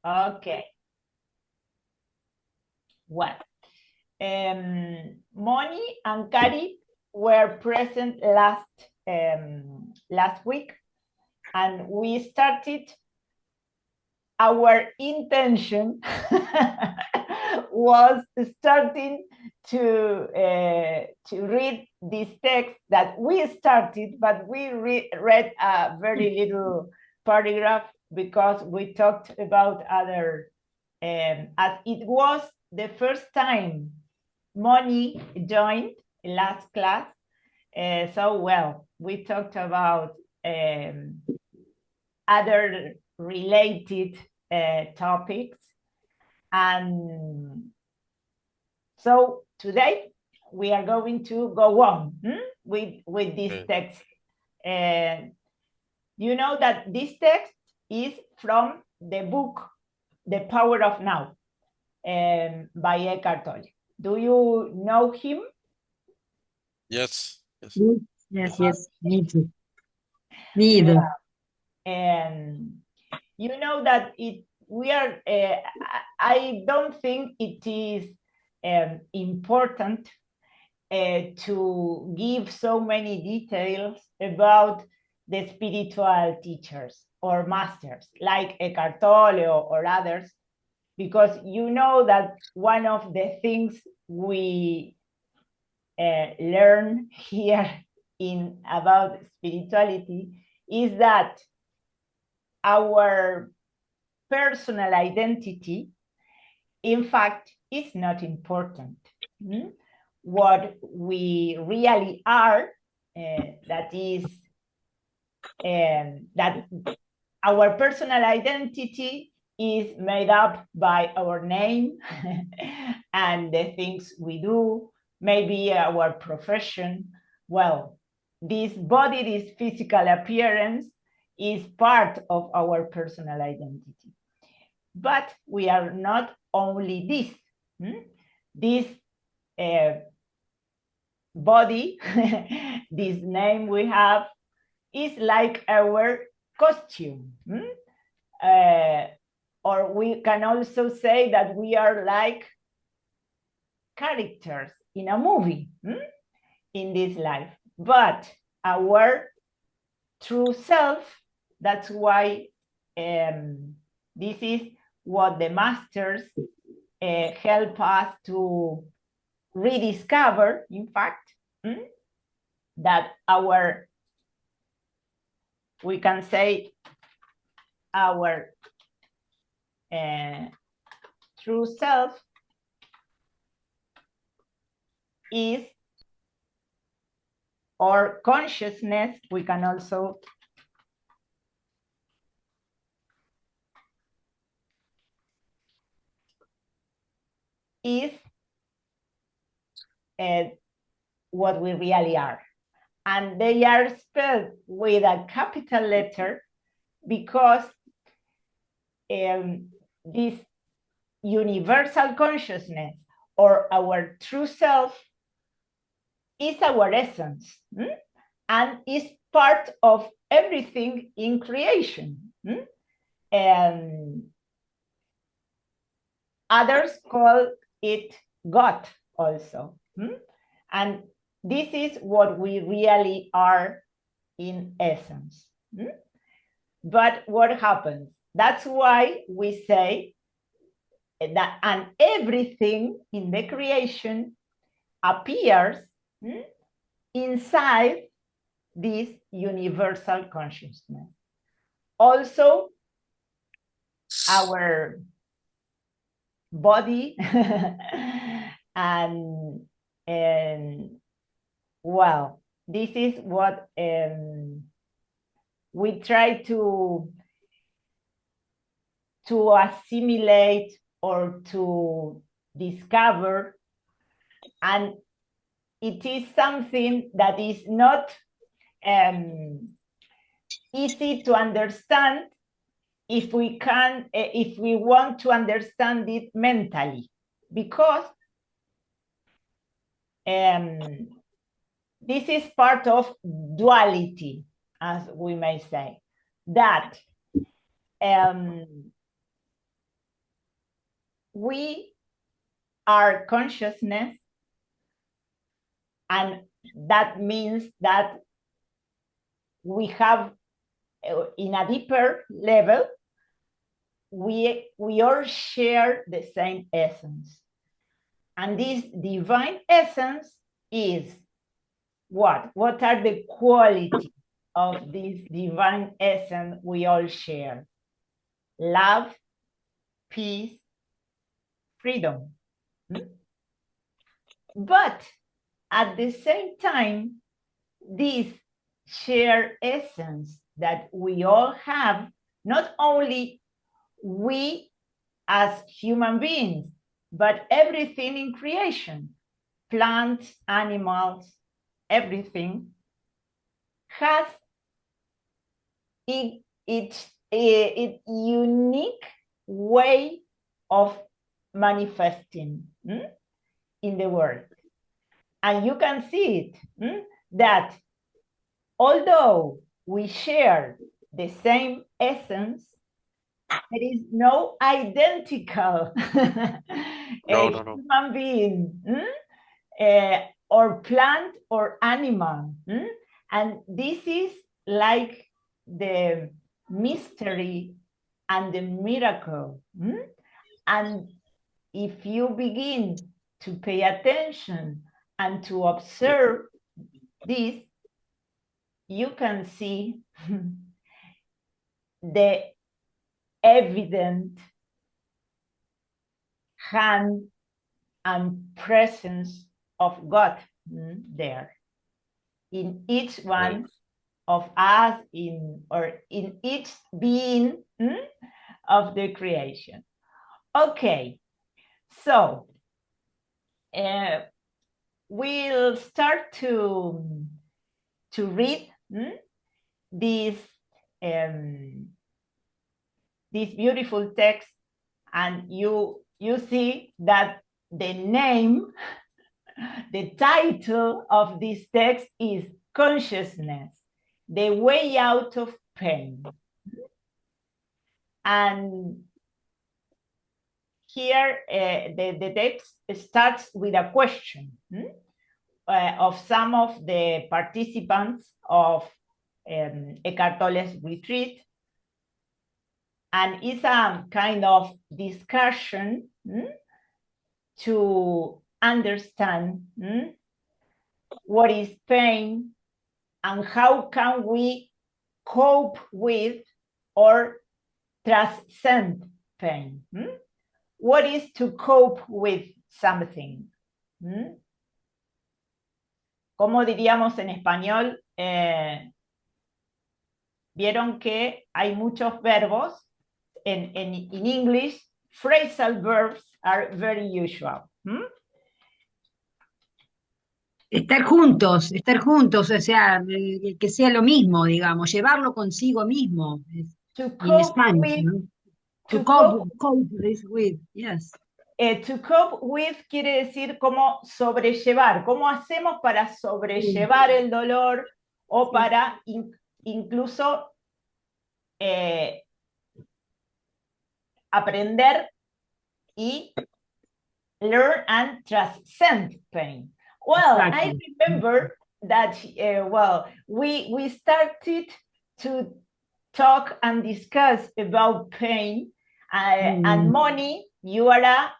Okay. Well, Moni and Kari were present last week, and we started. Our intention was starting to read this text that we started, but we read a very little paragraph because we talked about other, as it was the first time Moni joined last class. So, well, we talked about other related topics. And so today we are going to go on with this text. You know that this text is from the book The Power of Now by Eckhart Tolle. Do you know him? Yes. Yes, me too. Me either. And you know that we are, I don't think it is important to give so many details about the spiritual teachers or masters like Eckhart Tolle or others, because you know that one of the things we learn here in about spirituality is that our personal identity, in fact, is not important. What we really are, that is, that our personal identity is made up by our name and the things we do, maybe our profession. Well, this body, this physical appearance is part of our personal identity. But we are not only this. This body, this name we have, is like our costume. Or we can also say that we are like characters in a movie in this life. But our true self, that's why this is what the masters help us to rediscover, in fact, that our, we can say, our true self is, or consciousness, we can also is what we really are. And they are spelled with a capital letter because this universal consciousness or our true self is our essence and is part of everything in creation. And others call it God also. And this is what we really are in essence. But what happens? That's why we say that, and everything in the creation appears inside this universal consciousness. Also, our body and well, this is what we try to assimilate or to discover, and it is something that is not easy to understand if we want to understand it mentally, because this is part of duality, as we may say, that we are consciousness, and that means that we have, in a deeper level, we all share the same essence. And this divine essence is what? What are the qualities of this divine essence we all share? Love, peace, freedom. But at the same time, this shared essence that we all have, not only we as human beings, but everything in creation, plants, animals, everything, has its unique way of manifesting in the world. And you can see it, that although we share the same essence, there is no identical No. human being, or plant or animal. And this is like the mystery and the miracle. And if you begin to pay attention and to observe this, you can see the evident hand and presence of God there in each one of us, in each being of the creation. Okay, so we'll start to read this beautiful text, and you see that the name, the title of this text is Consciousness, the Way Out of Pain. And here the text starts with a question of some of the participants of Eckhart Tolle's retreat. And it's a kind of discussion to understand what is pain and how can we cope with or transcend pain. What is to cope with something? ¿Cómo diríamos en español? Vieron que hay muchos verbos. In English, phrasal verbs are very usual. Estar juntos, o sea, que sea lo mismo, digamos, llevarlo consigo mismo. To cope with, ¿no? To cope with, yes. To cope with quiere decir cómo sobrellevar, cómo hacemos para sobrellevar el dolor o para incluso aprender y learn and transcend pain. Well, exactly. I remember that, we started to talk and discuss about pain, and Moni, you are a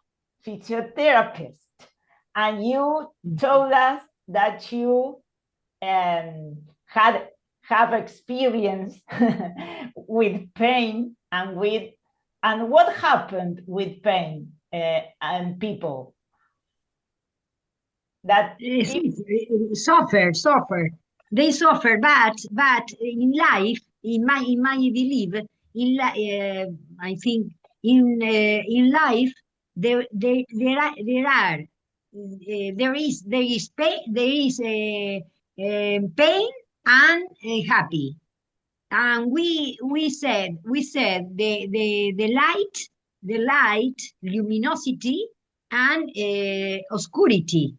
physiotherapist, and you told us that you have experience with pain and what happened with pain and people that suffer. They suffer, but in life, in my belief, I think in life there is pain and happy. And we said the light, luminosity, and obscurity.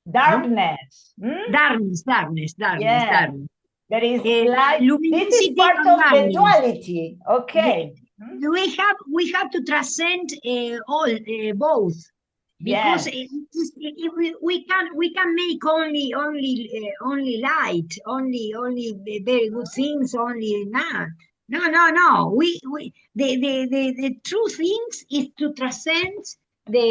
Darkness. Darkness. There is light. This is part of the duality. Okay. we have to transcend all both, because Yes. we can make only light, only very good things, only not. No. The true things is to transcend the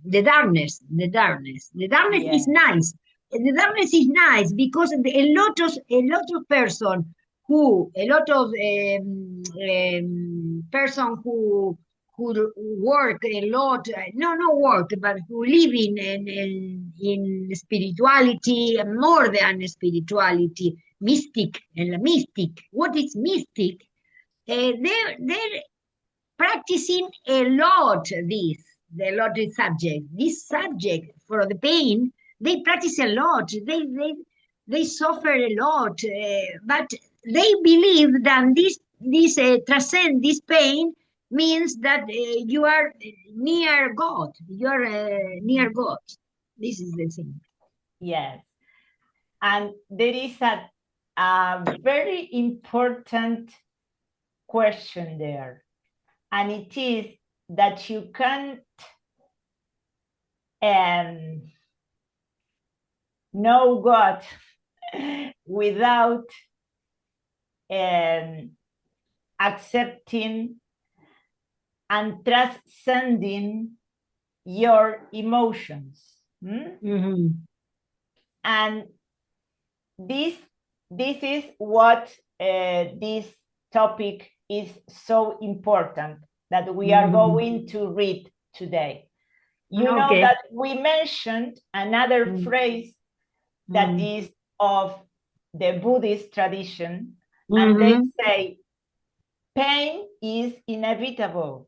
the darkness. The darkness Yes. is nice. The darkness is nice because a lot of person who a lot of person who work a lot, no work, but who live in spirituality, more than spirituality, mystic, and mystic. What is mystic? They're practicing a lot this subject. This subject for the pain, they practice a lot. They suffer a lot, but they believe that this transcend this pain means that you are near God. You are near God. This is the thing. Yes. And there is a very important question there. And it is that you can't know God without accepting and transcending your emotions. And this is what this topic is so important that we are going to read today. You know that we mentioned another phrase that is of the Buddhist tradition, and they say pain is inevitable.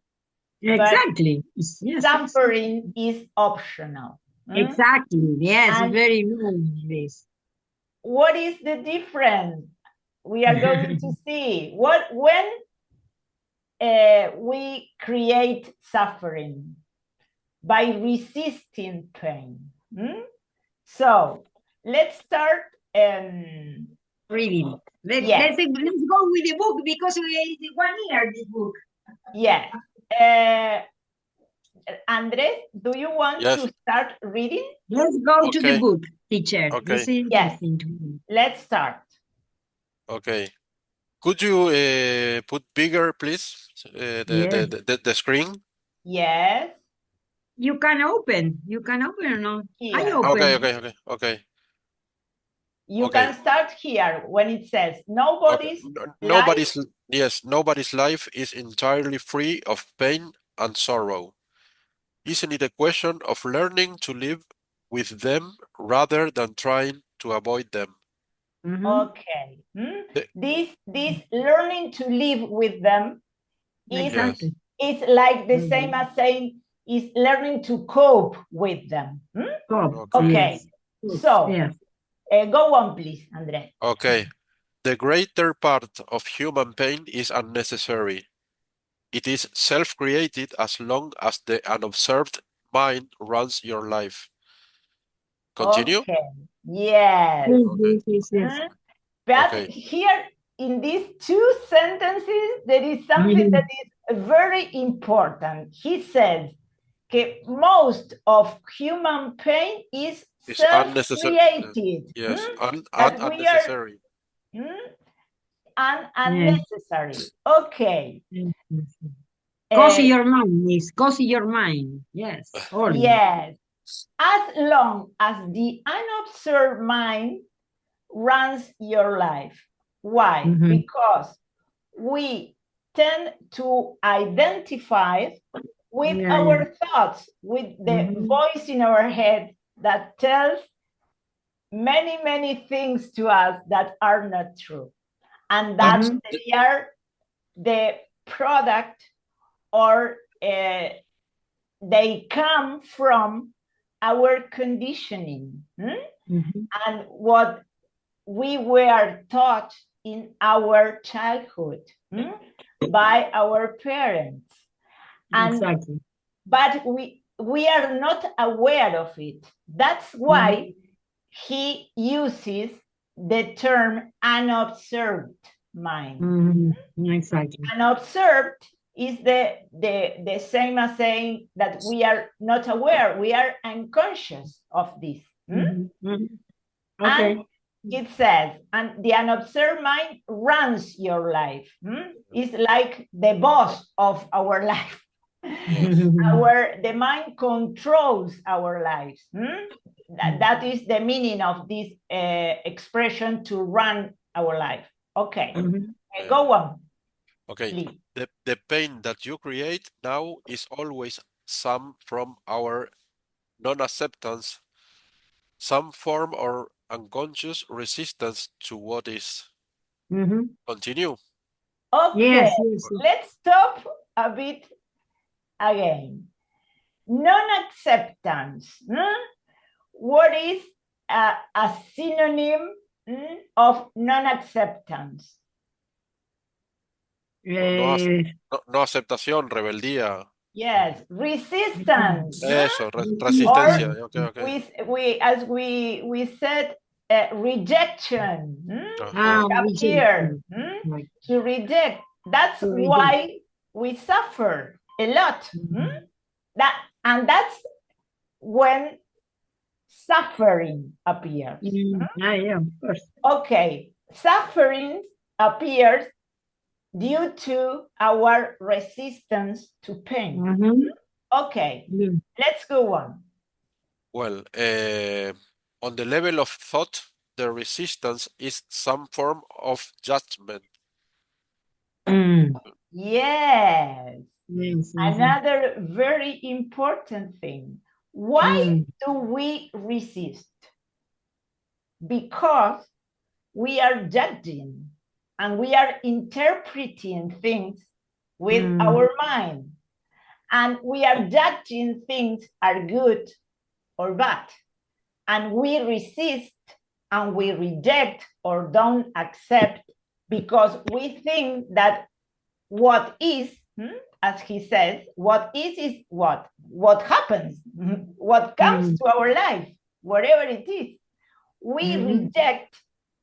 Exactly. But suffering is optional. Exactly. Yes, and very nice. This. What is the difference? We are going to see when we create suffering by resisting pain. So let's start reading. Yes. Let's go with the book because we 1 year this book. Yes. Andres, do you want to start reading? Let's go to the book, teacher. Okay. This is interesting to me. Let's start. Okay. Could you put bigger, please, the screen? Yes. You can open. You can open or not? Here. I open. Okay. You can start here when it says nobody's life. Nobody's life is entirely free of pain and sorrow. Isn't it a question of learning to live with them rather than trying to avoid them? Okay. This learning to live with them is like the same as saying is learning to cope with them. Okay. So go on, please, Andres. Okay. The greater part of human pain is unnecessary. It is self-created as long as the unobserved mind runs your life. Continue? Okay. Yes. Okay. But here in these 2 sentences, there is something that is very important. He says that most of human pain is self-created. Yes, unnecessary. Unnecessary. Okay. Cozy your mind, miss. Cozy your mind. Yes. Yes. As long as the unobserved mind runs your life. Why? Because we tend to identify with our thoughts, with the voice in our head that tells many things to us that are not true, and that they are the product or they come from our conditioning and what we were taught in our childhood by our parents. But we are not aware of it. That's why he uses the term unobserved. mind. Exactly. Unobserved is the same as saying that we are not aware, we are unconscious of this. Okay. And it says, and the unobserved mind runs your life. It's like the boss of our life. The mind controls our lives. That is the meaning of this expression, to run our life. Okay, go on. Okay, please. the pain that you create now is always some from our non-acceptance, some form or unconscious resistance to what is. Continue. Okay, Yes, yes, yes. let's stop a bit again. Non-acceptance. What is a synonym of non-acceptance? No, no aceptación, rebeldía. Yes, resistance. Eso, Or resistencia. Okay. we said, rejection. Rejection. Appear, to reject. That's why we suffer a lot. That's when suffering appears. Yeah, of course. Okay, suffering appears due to our resistance to pain. Okay, let's go on. Well, on the level of thought, the resistance is some form of judgment. Yes. Another very important thing. Why do we resist? Because we are judging and we are interpreting things with our mind. And we are judging things are good or bad. And we resist and we reject or don't accept because we think that what is, as he says, what is what happens, what comes to our life, whatever it is. We reject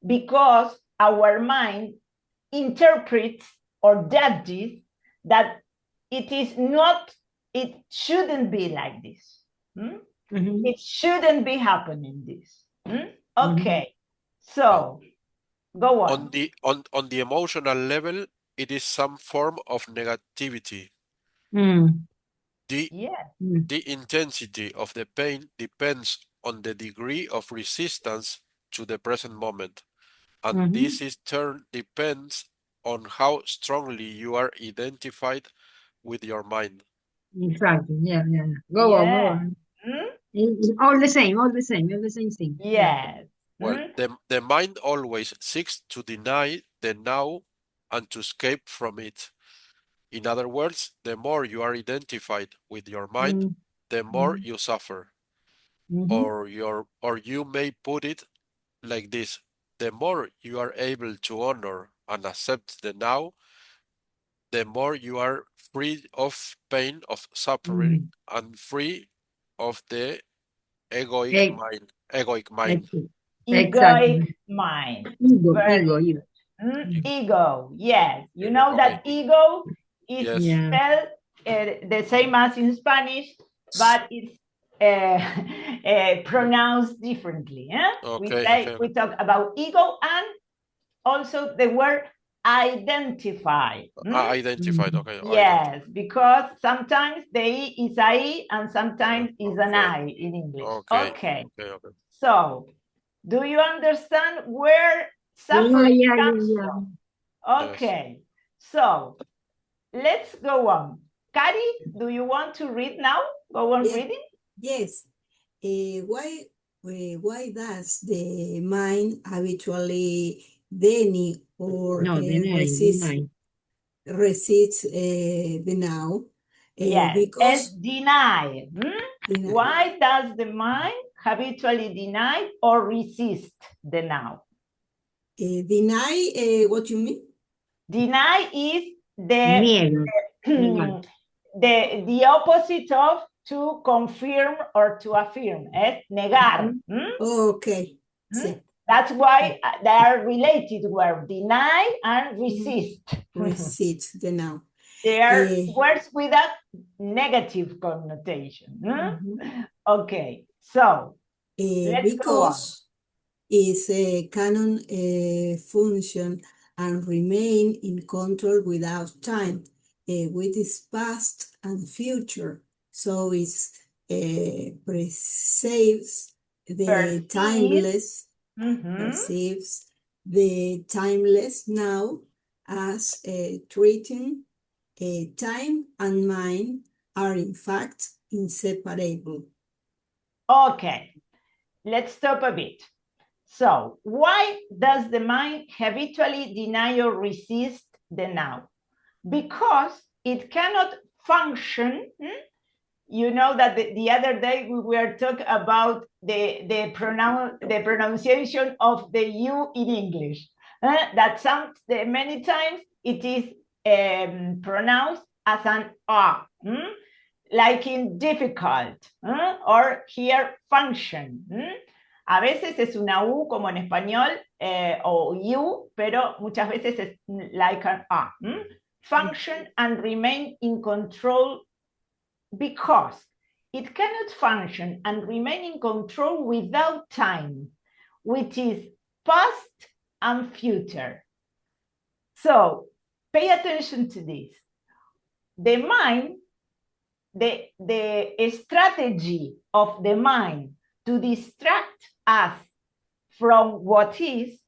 because our mind interprets or judges that it is not, it shouldn't be like this. It shouldn't be happening this. Okay, so go on. On the emotional level, it is some form of negativity. The intensity of the pain depends on the degree of resistance to the present moment. And this in turn depends on how strongly you are identified with your mind. Exactly. Yeah. Go on. All the same thing. Yes. Well, the mind always seeks to deny the now and to escape from it. In other words, the more you are identified with your mind, the more you suffer. Or you may put it like this: the more you are able to honor and accept the now, the more you are free of pain, of suffering, and free of the egoic mind. Egoic mind. Ego, yes. You know that ego is spelled the same as in Spanish, but it's pronounced differently. We talk about ego and also the word identify. Identified, Yes, because sometimes the E is a E and sometimes is an I in English. Okay. So, do you understand where suffering comes from? Okay, so let's go on. Kari, do you want to read now? Go on reading? Yes. Why does the mind habitually deny or resist the now? Yes, because deny. Why does the mind habitually deny or resist the now? Deny, what you mean? Deny is the opposite of to confirm or to affirm. Es negar. Okay. Sí. That's why they are related word, deny and resist. Resist the now. They are words with a negative connotation. Okay, so let's go on. Because is a canon function and remain in control without time, with its past and future. So it perceives the timeless, perceives the timeless now as treating time and mind are in fact inseparable. Okay, let's stop a bit. So why does the mind habitually deny or resist the now? Because it cannot function. You know that the other day we were talking about the pronunciation of the U in English. That many times it is pronounced as an A, like in difficult, or here function. A veces es una U como en español, o U, pero muchas veces es like an A. Function and remain in control, because it cannot function and remain in control without time, which is past and future. So pay attention to this. The mind, the strategy of the mind to distract us from what is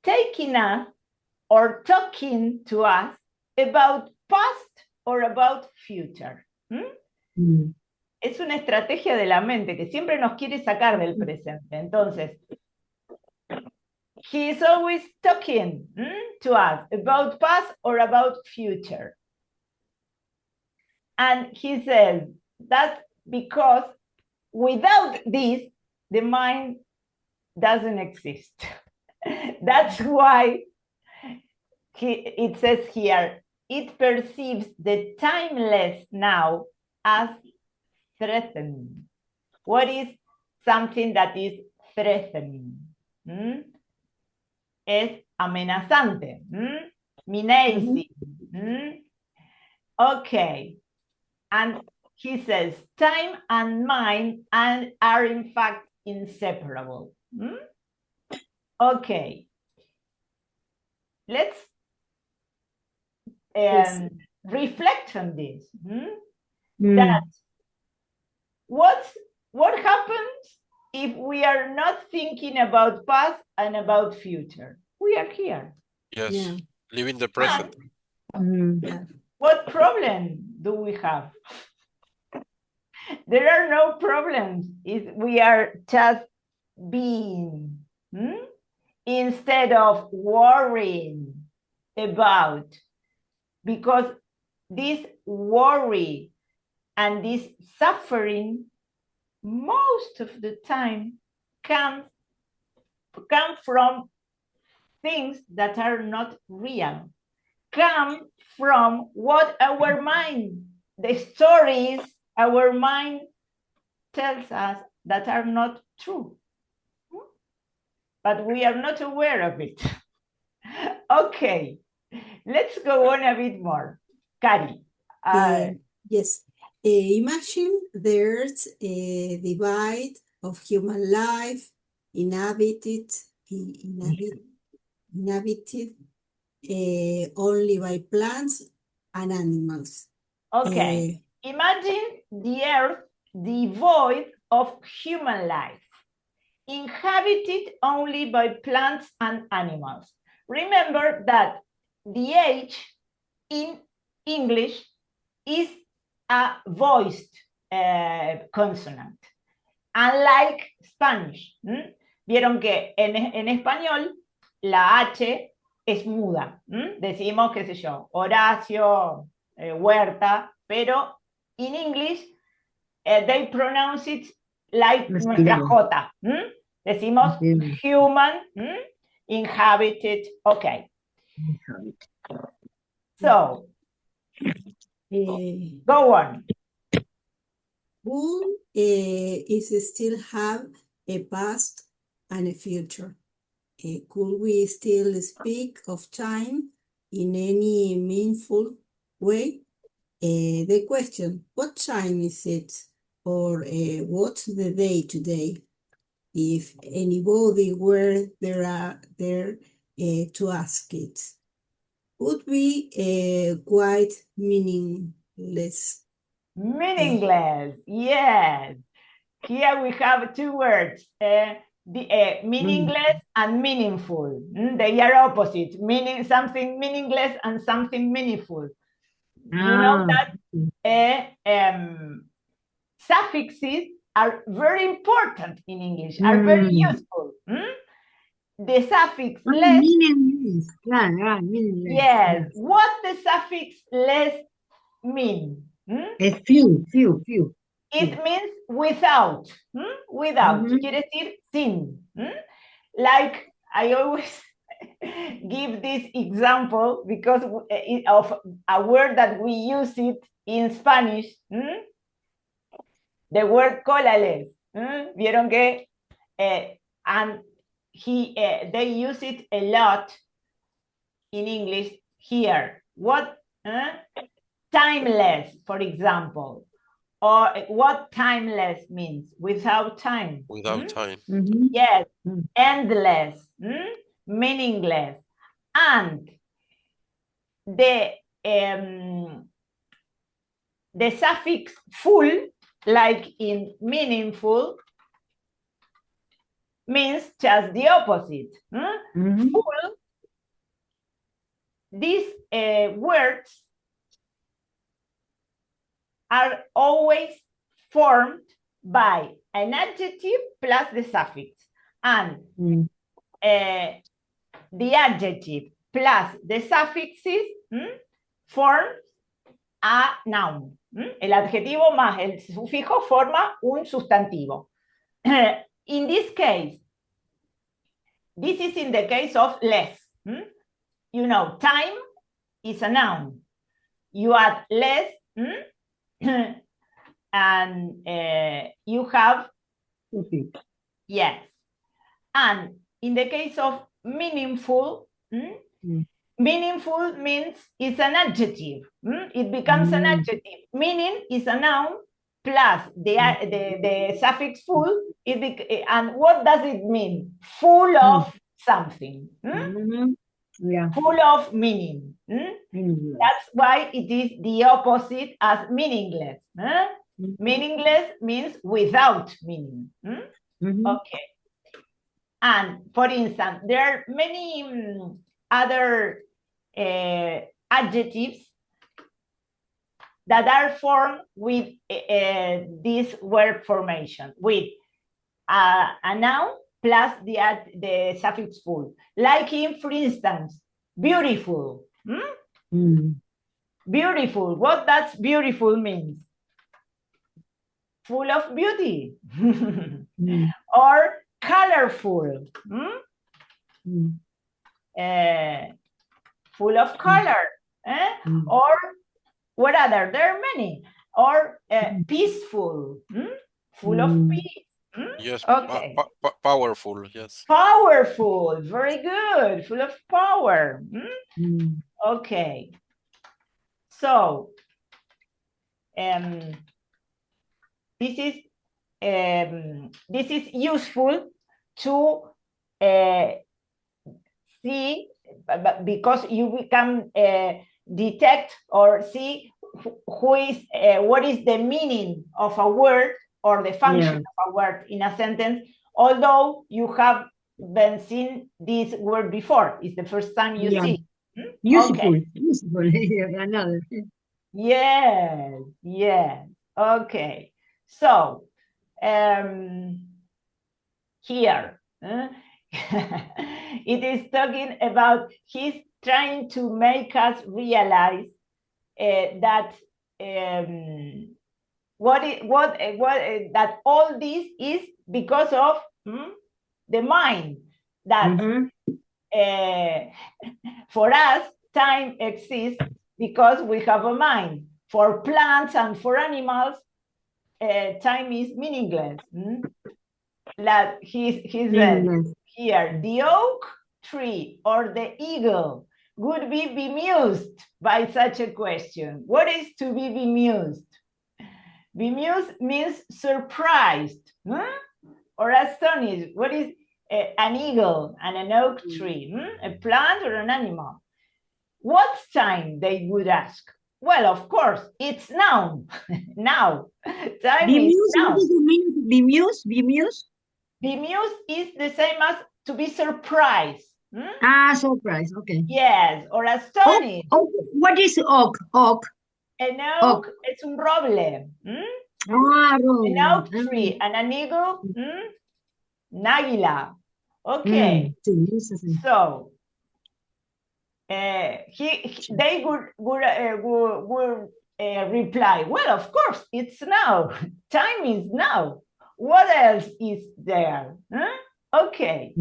taking us or talking to us about past or about future. Es una estrategia de la mente que siempre nos quiere sacar del presente. Entonces, he is always talking to us about past or about future. And he says that's because without this, the mind doesn't exist. That's why it says here, it perceives the timeless now as threatening. What is something that is threatening? Es amenazante, menacing. Okay, and he says time and mind are in fact inseparable. Okay, let's reflect on this. That what happens if we are not thinking about past and about future? We are here. Yes, living the present. What problem do we have? There are no problems if we are just being, instead of worrying about, because this worry and this suffering most of the time come from things that are not real, come from what our mind, the stories our mind tells us that are not true. But we are not aware of it. Okay, let's go on a bit more. Cari. Yes. Imagine there's a divide of human life inhabited only by plants and animals. Okay. Imagine the earth devoid of human life, inhabited only by plants and animals. Remember that the H in English is a voiced consonant, unlike Spanish. Vieron que en español la H es muda. Decimos, qué sé yo, Horacio, Huerta, pero in English they pronounce it like nuestra J. Decimos human, inhabited. Okay. So, go on. Who is still have a past and a future. Could we still speak of time in any meaningful way? The question, what time is it? Or what's the day today? If anybody were there to ask it, would be quite meaningless. Meaningless, yes. Here we have two words, meaningless and meaningful. They are opposites, meaning something meaningless and something meaningful. You know that suffixes are very important in English, are very useful. The suffix less, meaningless. Meaningless. yes. What the suffix less mean? Es few. It means without. Without. Quiere decir sin. Like I always give this example because of a word that we use it in Spanish. The word cólales. Vieron que and they use it a lot in English here. What? Timeless, for example. Or what timeless means? Without time. Without time. Yes. Endless. Meaningless. And the suffix full, like in meaningful, means just the opposite. Full. These words are always formed by an adjective plus the suffix. And the adjective plus the suffixes forms a noun. El adjetivo más el sufijo forma un sustantivo. In this case, this is in the case of less. You know, time is a noun. You add less, and you have, yes. And in the case of meaningful, meaningful means it's an adjective. It becomes an adjective. Meaning is a noun plus the suffix full. And what does it mean? Full of something. Yeah. Full of meaning. That's why it is the opposite as meaningless. Meaningless means without meaning. Okay. And for instance, there are many other adjectives that are formed with this word formation, with a noun plus the suffix full. Like in, for instance, beautiful. Beautiful. What does beautiful mean? Full of beauty. Or colorful. Full of color. Or what other? There are many. Or peaceful. Full of peace. Yes, okay. Powerful, yes. Powerful, very good, full of power. Okay. So, this is useful to see, because you can detect or see what is the meaning of a word or the function of a word in a sentence, although you have been seen this word before. It's the first time you see. Useful. Okay. Useful. Another. Yes, yes. Okay. So, here, it is talking about, he's trying to make us realize that that all this is because of the mind. That for us, time exists because we have a mind. For plants and for animals, time is meaningless. He says here, the oak tree or the eagle would be bemused by such a question. What is to be bemused? Bemused means surprised, or astonished. What is an eagle and an oak tree? A plant or an animal? What's time, they would ask? Well, of course, it's now. Now. Time is now. What does it mean? Bemused? Bemused? Bemused is the same as to be surprised. Surprise. Okay. Yes, or astonished. What is oak? Oak. An oak es un roble. Roble. An oak tree and an eagle, an águila. Okay. So they would reply, well, of course, it's now. Time is now. What else is there? Okay.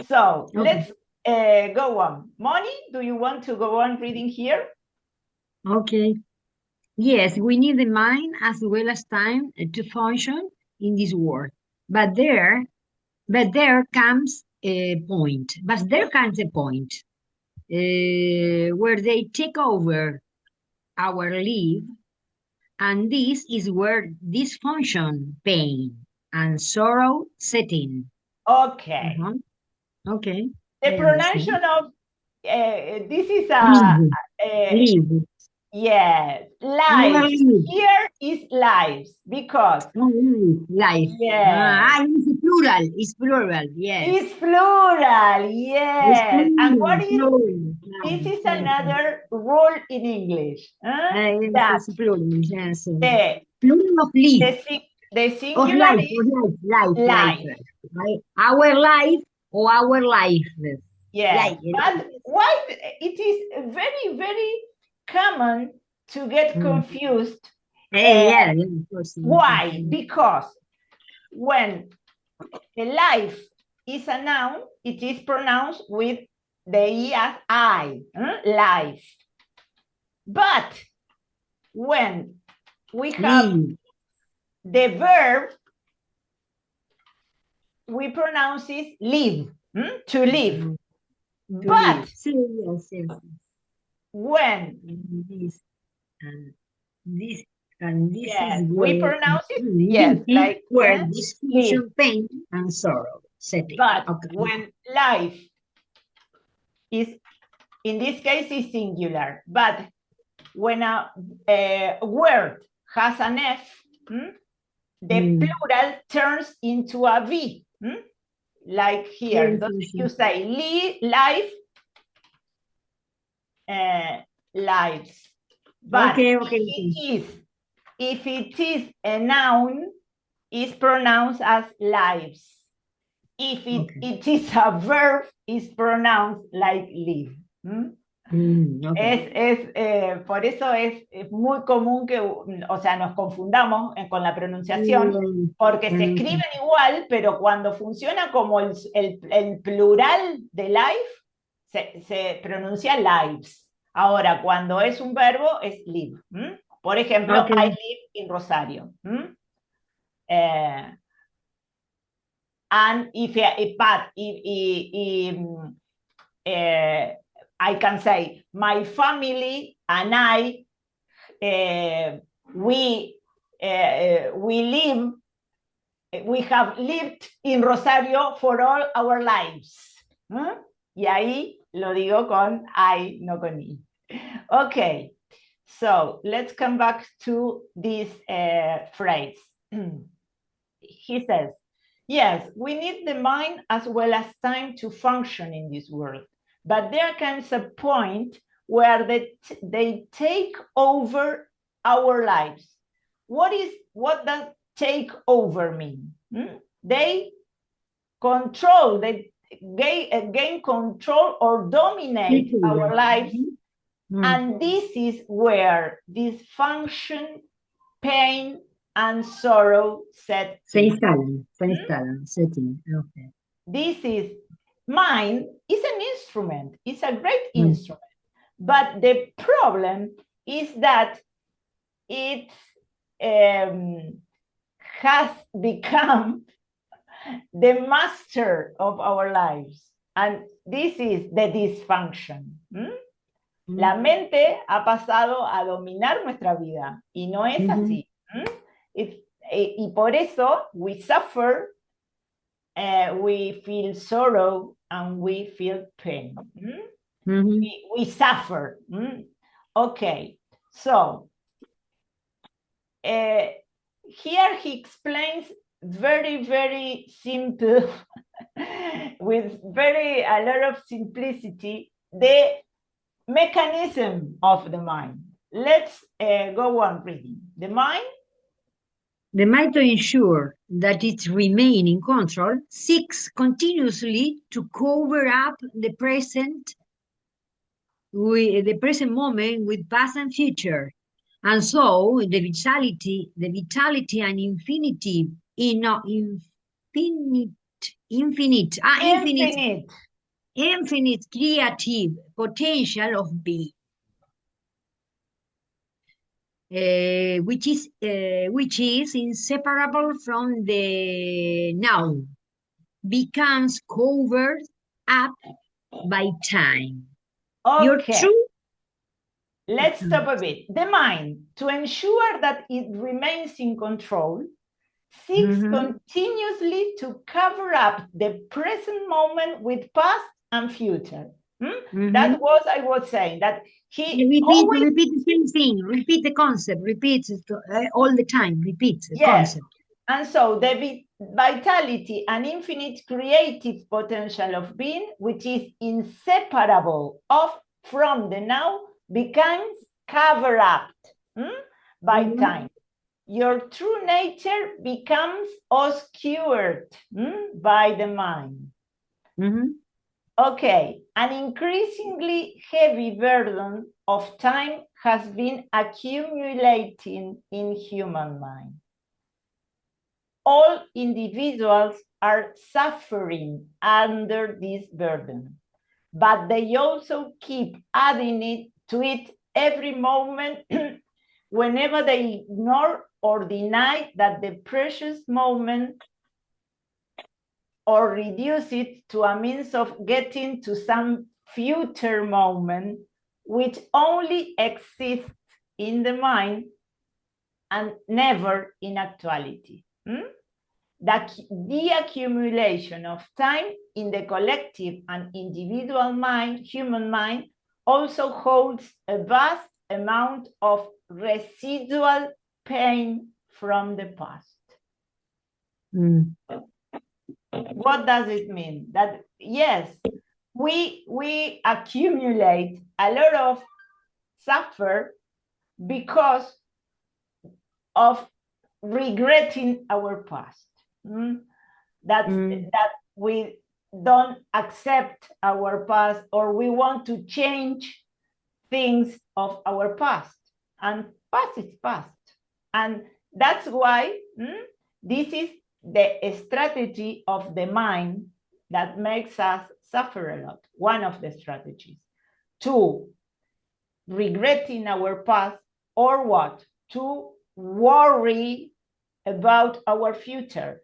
So let's go on. Moni, do you want to go on reading here? Okay. Yes, we need the mind as well as time to function in this world. But there comes a point. Where they take over our life, and this is where dysfunction, pain, and sorrow set in. Okay. Okay. The pronunciation of this is live. Yes, lives. Here is lives because life. Yes. It's plural. It's plural. Yes. It's plural. Yes. It's plural. And what is plural. this? Is another rule in English. That's plural. Yes. The plural of live. The singular life. Life. Right? Our life or our life. Yes. But why it is very, very common to get confused. Why? Because when the life is a noun, it is pronounced with the E as I, life. But when we have the verb, we pronounce it live, to live. But when this is we pronounce it, like where dysfunction, pain, and sorrow set in. But when life is, in this case, is singular, but when a word has an F, the plural turns into a V. Like here, you say life, lives. But if it is a noun, it's pronounced as lives. If it is a verb, it's pronounced like live. Por eso es muy común que, o sea, nos confundamos con la pronunciación, porque se escriben igual, pero cuando funciona como el plural de life, se pronuncia lives. Ahora, cuando es un verbo, es live. Por ejemplo, I live in Rosario. And if I can say, my family and I, we have lived in Rosario for all our lives. Y ahí lo digo con I, no con I. Okay, so let's come back to this phrase. He says, yes, we need the mind as well as time to function in this world. But there comes a point where they take over our lives. What does take over mean? They control, they gain control or dominate our lives. And this is where dysfunction, pain, and sorrow set in. Setting. Okay. This is mind is an instrument. It's a great instrument. But the problem is that it has become the master of our lives. And this is the dysfunction. La mente ha pasado a dominar nuestra vida y no es así. Y por eso we suffer, we feel sorrow, and we feel pain. We suffer. Okay, so here he explains very, very simple, with a lot of simplicity, the mechanism of the mind. Let's go on reading. The mind, to ensure that it remain in control, seeks continuously to cover up the present moment with past and future. And so the vitality and infinite creative potential of being, which is inseparable from the now, becomes covered up by time. okay. Let's stop a bit. The mind, to ensure that it remains in control, seeks continuously to cover up the present moment with past and future. That's what I was saying, that he repeat the same thing, repeat the concept, repeat it all the time, repeat the concept. And so the vitality and infinite creative potential of being, which is inseparable from the now, becomes covered up by time. Your true nature becomes obscured by the mind. Okay, an increasingly heavy burden of time has been accumulating in human mind. All individuals are suffering under this burden, but they also keep adding to it every moment whenever they ignore or deny that the precious moment, or reduce it to a means of getting to some future moment which only exists in the mind and never in actuality. The accumulation of time in the collective and individual mind, human mind, also holds a vast amount of residual pain from the past. What does it mean? That yes, we accumulate a lot of suffer because of regretting our past. That we don't accept our past, or we want to change things of our past, and past is past. And that's why this is the strategy of the mind that makes us suffer a lot. One of the strategies. 2, regretting our past, or what? To worry about our future.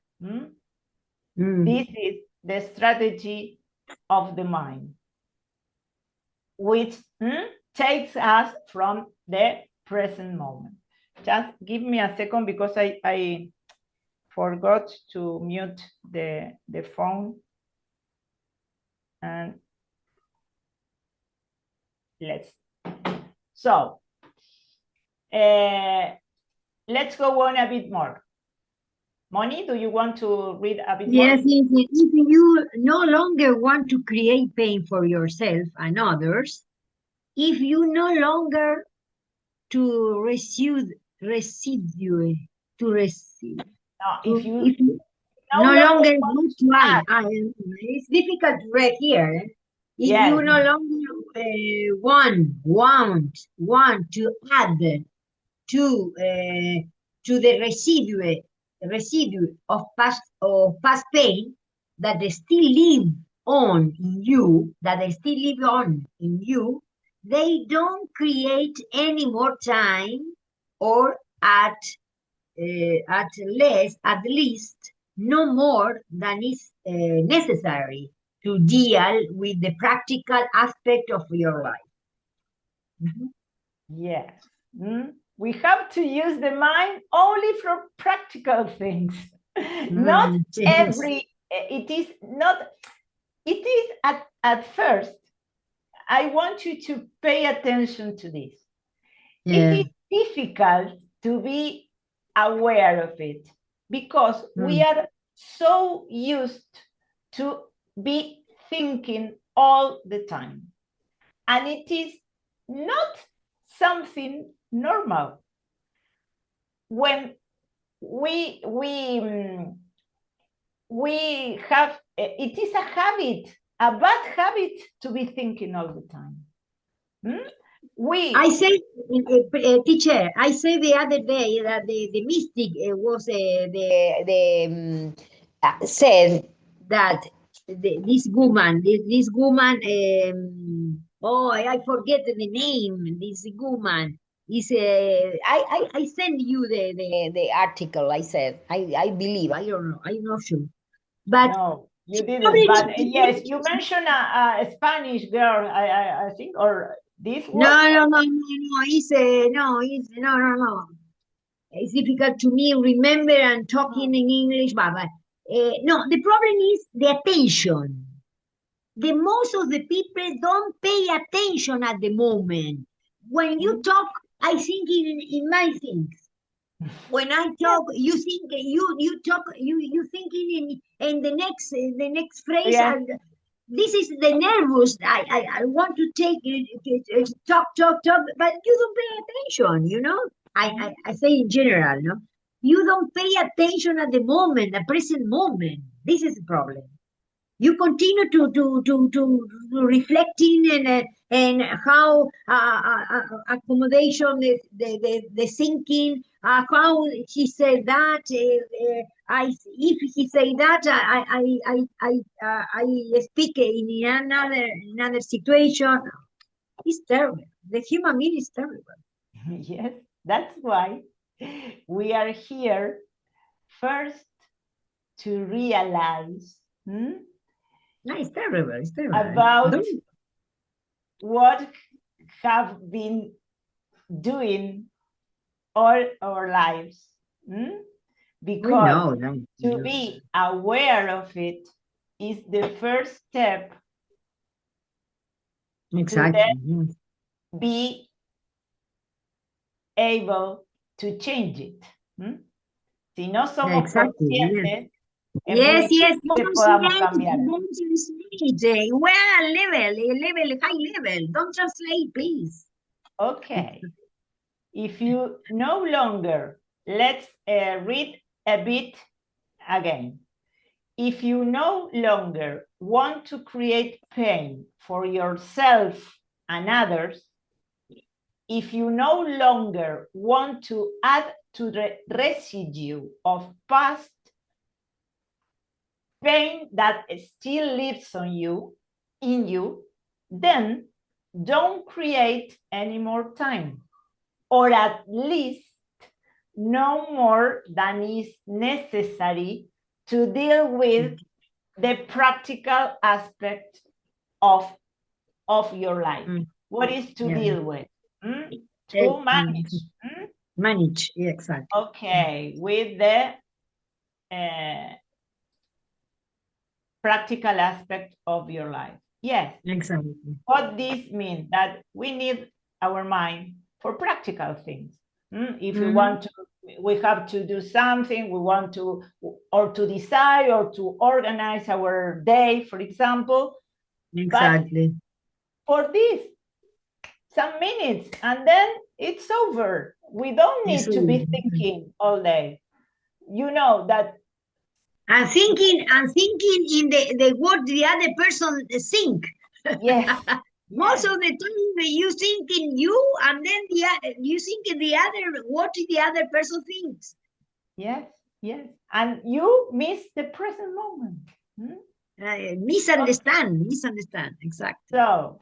This is the strategy of the mind, which takes us from the present moment. Just give me a second, because I forgot to mute the phone. And let's go on a bit more. Moni, do you want to read a bit more? Yes, if you no longer want to create pain for yourself and others, if you no longer to receive, If you no longer want to add, it's difficult to read here. If you no longer want to add to the residue of past pain that they still live on in you, they don't create any more time, or at least no more than is necessary to deal with the practical aspect of your life. Mhm. Yes. We have to use the mind only for practical things. Not Yes. it is not, it is at first, I want you to pay attention to this. Yeah. It is difficult to be aware of it because we are so used to be thinking all the time. And it is not something normal. When we have, it is a habit, a bad habit to be thinking all the time. I say, teacher, I say the other day that the mystic was said that this woman, this woman, oh, I forget the name. This woman is. I send you the article. I said I believe, I don't know, I'm not sure, but no, you didn't. probably But yes, you mentioned a Spanish girl, I think, or this was. no. It's no. It's difficult to me remember and talking in English, but no. The problem is the attention. The most of the people don't pay attention at the moment. When you talk, I think in my things. When I talk, you think you talk you thinking in the next phrase. Yeah. And this is the nervous. I want to take talk, but you don't pay attention. You know, I say in general, no, you don't pay attention at the moment, the present moment. This is the problem. You continue to reflecting and how accommodation the thinking, how he said that, I if he say that, I speak in another situation. It's terrible. The human being is terrible. Yes, that's why we are here first to realize No, it's terrible. It's terrible. about what have been doing all our lives. Because to be aware of it is the first step exactly. to then be able to change it. Si no somos conscientes, es muy Yes, difícil que podamos cambiar. don't translate. Well, high level. Don't translate, please. Okay. If you no longer, let's read a bit again. If you no longer want to create pain for yourself and others, if you no longer want to add to the residue of past pain that still lives in you, then don't create any more time, or at least no more than is necessary to deal with the practical aspect of your life. What is to deal with? To manage. Manage, exactly. Okay, with the practical aspect of your life. Yes. Exactly. What this means that we need our mind for practical things. If we want to, we have to do something, we want to, or to decide or to organize our day, for example. Exactly. But for this, some minutes, and then it's over. We don't need to be thinking all day. You know that. I'm thinking in the what the other person think. Yes. Most of the time you think in you, and then you think in the other, what the other person thinks. Yes, and you miss the present moment. Misunderstand, exactly. So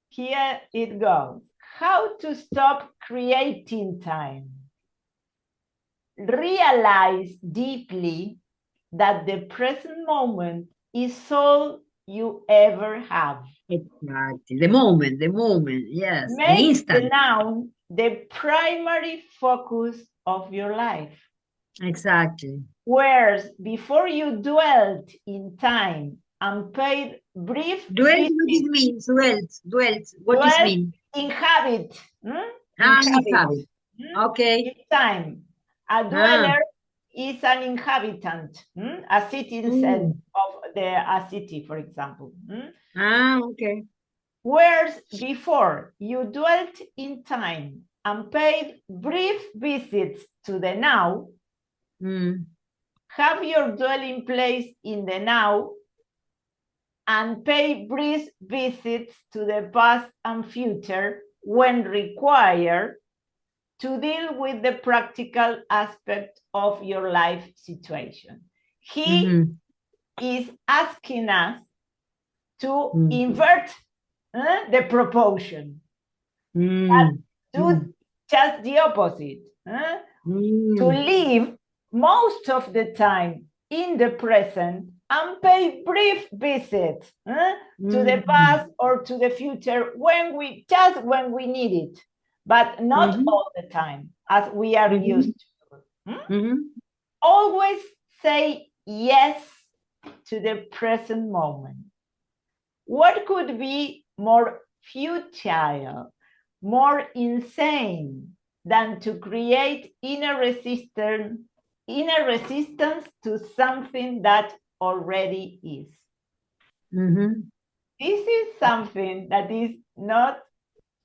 here it goes. How to stop creating time. Realize deeply that the present moment is all you ever have. Exactly. The moment, yes. The Make the instant. now the primary focus of your life. Exactly. Whereas before you dwelt in time and paid brief Dwelt, what visits, it means? Dwelt. What does it dwelt, mean? inhabit, Inhabit. in Okay. time. A dweller is an inhabitant, a citizen of a city, for example. Okay. Whereas before you dwelt in time and paid brief visits to the now, have your dwelling place in the now and pay brief visits to the past and future when required to deal with the practical aspect of your life situation. He is asking us to invert the proportion, do just the opposite, to live most of the time in the present and pay brief visits to the past or to the future when we need it, but not all the time as we are used to. Always say yes to the present moment. What could be more futile, more insane than to create inner resistance to something that already is? This is something that is not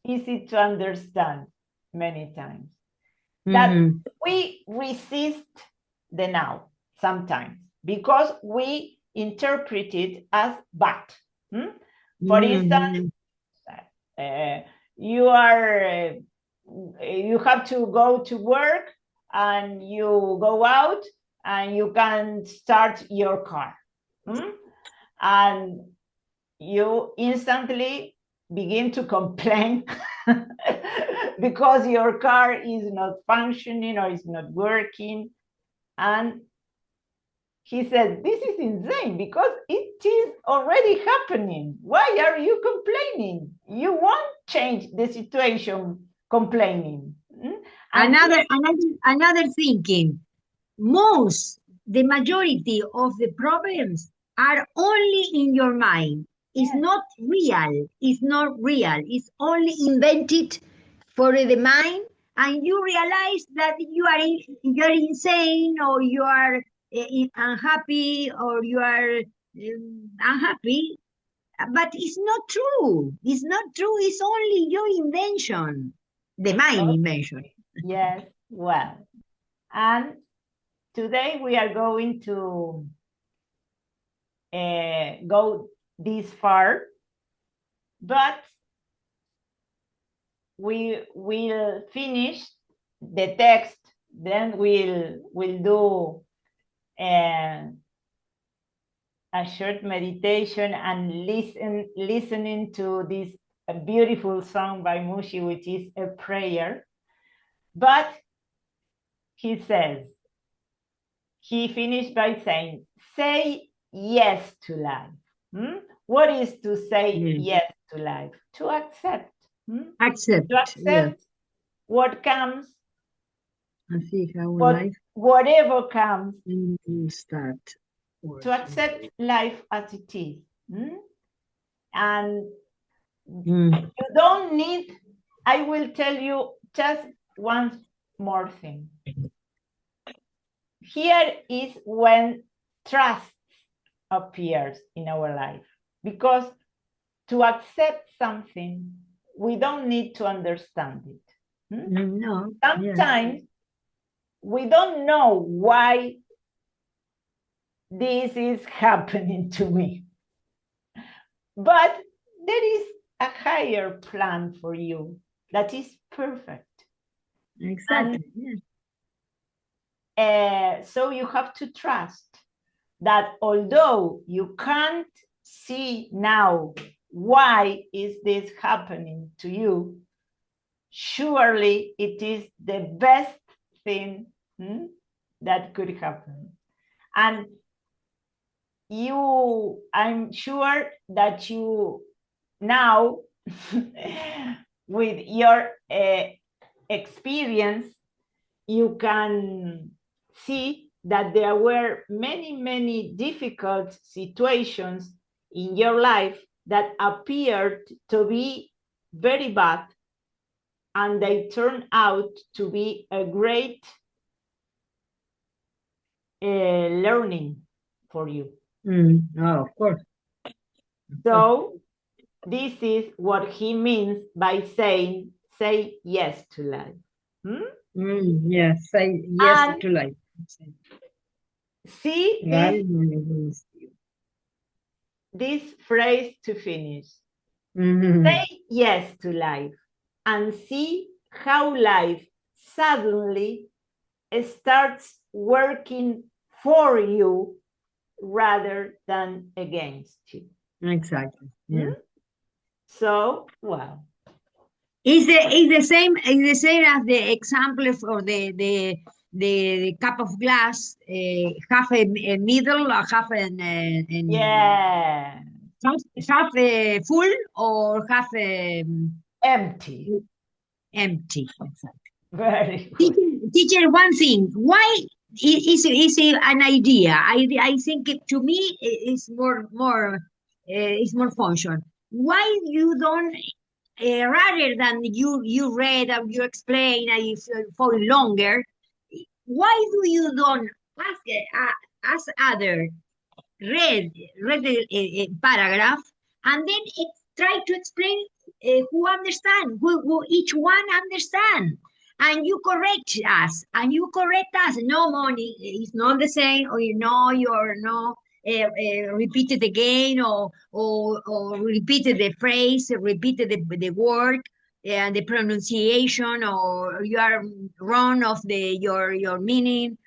easy to understand many times. That we resist the now sometimes because we interpret it as bad. For instance, you have to go to work and you go out and you can start your car. And you instantly begin to complain because your car is not functioning or is not working. And he said, this is insane because it is already happening. Why are you complaining? You won't change the situation complaining. Another thinking. The majority of the problems are only in your mind. It's not real. It's not real. It's only invented for the mind, and you realize that you're insane, or you are unhappy, or you are unhappy. But it's not true. It's not true. It's only your invention, the mind invention. Yes, well, and today we are going to go this far, but we will finish the text, then we'll do a short meditation and listening to this beautiful song by Mushi, which is a prayer. But he says, he finished by saying, say yes to life. What is to say yes to life? To accept. Accept. To accept what comes, life, whatever comes. Start. To accept life as it is. And you don't need, I will tell you just one more thing. Here is when trust appears in our life, because to accept something, we don't need to understand it. No. Sometimes we don't know why this is happening to me, but there is a higher plan for you that is perfect. Exactly. So you have to trust that although you can't see now why is this happening to you, surely it is the best thing that could happen. And I'm sure that you now, with your experience, you can see that there were many, many difficult situations in your life that appeared to be very bad, and they turned out to be a great learning for you. Oh, of course. So this is what he means by saying, say yes to life. Yes, say yes And to life. see Right. this phrase to finish. Mhm. Say yes to life and see how life suddenly starts working for you rather than against you. Exactly. Yeah. So, well, Is the same as the example for the cup of glass, half a middle or half yeah, half full or half empty. empty. Exactly. Very good. Teacher, one thing. Why is an idea? I think to me it's more it's more function. Why you don't rather than you read or you explain for longer? Why do you don't ask other read the paragraph and then try to explain who understand, who each one understand, and you correct us, No, money is not the same, or you're no. Repeated again, or repeated the phrase, repeated the word and the pronunciation, or you are wrong of your meaning,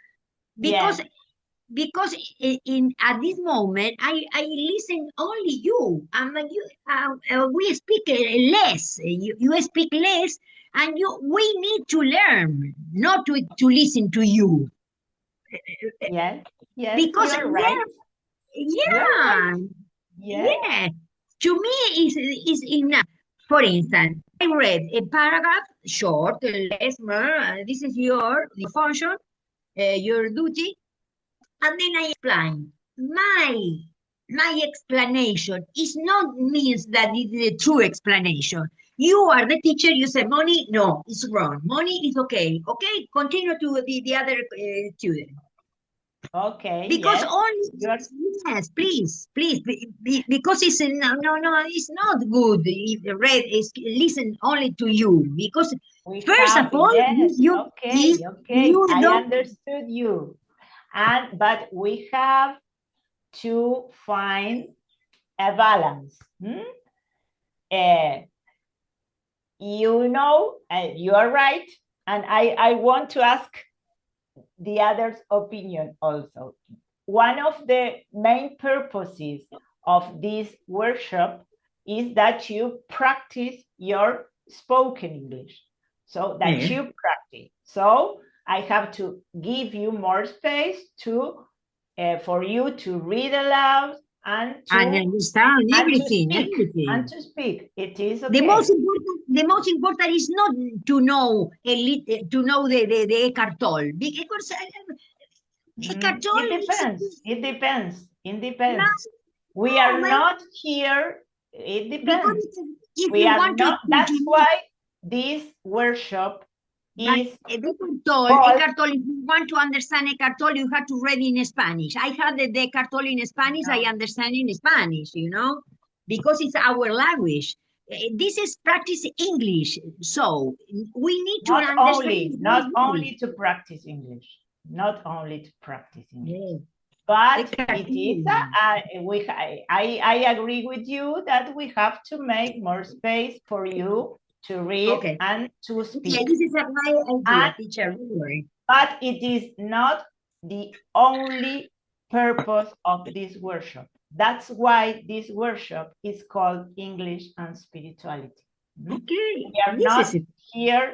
because Yes. In at this moment I listen only you, and we speak less. You speak less, and we need to learn, not to listen to you, Yes. Yes. because You're right. You're right. yeah, Yes. yeah. To me is enough. For instance, I read a paragraph, short, less, this is your function, your duty. And then I explain. My explanation is not means that it is a true explanation. You are the teacher, you say money, no, it's wrong. Money is okay. Okay, continue to the other student. Okay. Because Yes. only, yes, please, because it's no, it's not good. If the read is listen only to you, because We first of have, all, yes. Okay. you, Okay. you I don't. understood you. But we have to find a balance. You are right. And I want to ask the other's opinion also. One of the main purposes of this workshop is that you practice your spoken English, so that Yeah. you practice. So I have to give you more space for you to read aloud and understand everything, and to speak. It is The okay. most important is not to know to know the Eckhart Tolle, because Eckhart Tolle It depends. is It depends. It no, depends. We are man, not here. It because depends. if We you are want not. to That's know, why this workshop but is called. Eckhart Tolle, if you want to understand Eckhart Tolle, you have to read in Spanish. I have the Eckhart Tolle in Spanish, I understand in Spanish, because it's our language. This is practice English, so we need to understand. Not only to practice English, not only to practice English, Yeah. but Eckhart it is. Tolle. I agree with you that we have to make more space for you to read Okay. and to Okay, speak. this is my idea, And teacher. Don't worry. But it is not the only purpose of this workshop. That's why this workshop is called English and Spirituality. Okay, We are this not is it. here